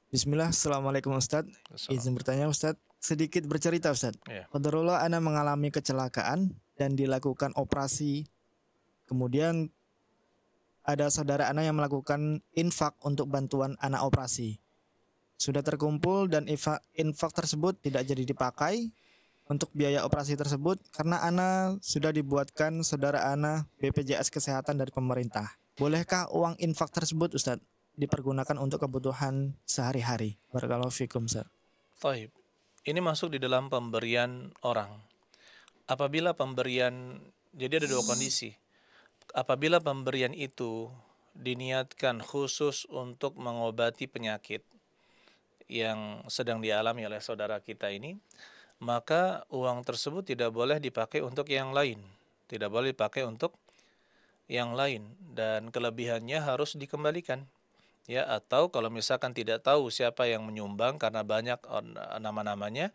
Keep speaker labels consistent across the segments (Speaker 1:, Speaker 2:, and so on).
Speaker 1: Bismillah, Assalamualaikum Ustadz.
Speaker 2: Assalam.
Speaker 1: Izin bertanya Ustadz, sedikit bercerita Ustadz.
Speaker 2: Iya.
Speaker 1: Qadarullah ana mengalami kecelakaan dan dilakukan operasi. Kemudian ada saudara ana yang melakukan infak untuk bantuan anak operasi. Sudah terkumpul dan infak tersebut tidak jadi dipakai untuk biaya operasi tersebut karena ana sudah dibuatkan saudara ana BPJS Kesehatan dari pemerintah. Bolehkah uang infak tersebut Ustadz dipergunakan untuk kebutuhan sehari-hari? Barakallahu fikum Ustadz.
Speaker 2: Taib. Ini masuk di dalam pemberian orang. Apabila pemberian, jadi ada dua kondisi. Apabila pemberian itu diniatkan khusus untuk mengobati penyakit yang sedang dialami oleh saudara kita ini, maka uang tersebut tidak boleh dipakai untuk yang lain. Tidak boleh dipakai untuk yang lain dan kelebihannya harus dikembalikan. Ya, atau kalau misalkan tidak tahu siapa yang menyumbang karena banyak nama-namanya,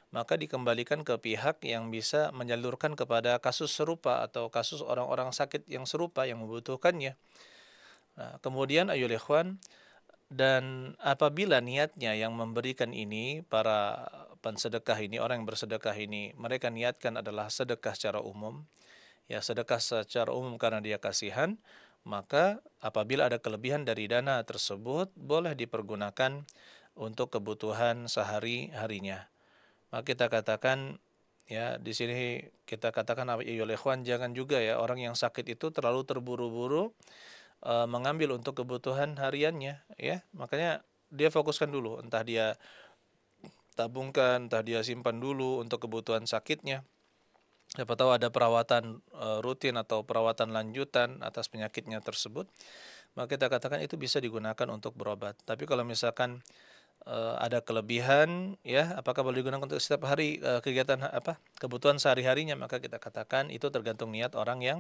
Speaker 2: maka dikembalikan ke pihak yang bisa menyalurkan kepada kasus serupa atau kasus orang-orang sakit yang serupa yang membutuhkannya. Nah, kemudian ayo ikhwan, dan apabila niatnya yang memberikan ini, para pensedekah ini, orang yang bersedekah ini, mereka niatkan adalah sedekah secara umum, ya sedekah secara umum karena dia kasihan, maka apabila ada kelebihan dari dana tersebut boleh dipergunakan untuk kebutuhan sehari-harinya. Maka kita katakan, ya di sini kita katakan ayyuhal ikhwan, jangan juga ya orang yang sakit itu terlalu terburu-buru mengambil untuk kebutuhan hariannya, ya. Makanya dia fokuskan dulu, entah dia tabungkan, entah dia simpan dulu untuk kebutuhan sakitnya. Siapa tahu ada perawatan rutin atau perawatan lanjutan atas penyakitnya tersebut, maka kita katakan itu bisa digunakan untuk berobat. Tapi kalau misalkan ada kelebihan, ya apakah boleh digunakan untuk setiap hari kegiatan kebutuhan sehari-harinya, maka kita katakan itu tergantung niat orang yang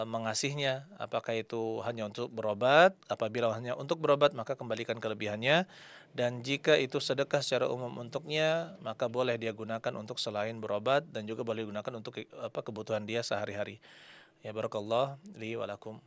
Speaker 2: mengasihnya. Apakah itu hanya untuk berobat? Apabila hanya untuk berobat, maka kembalikan kelebihannya. Dan jika itu sedekah secara umum untuknya, maka boleh dia gunakan untuk selain berobat dan juga boleh digunakan untuk kebutuhan dia sehari-hari. Ya barakallah li walakum.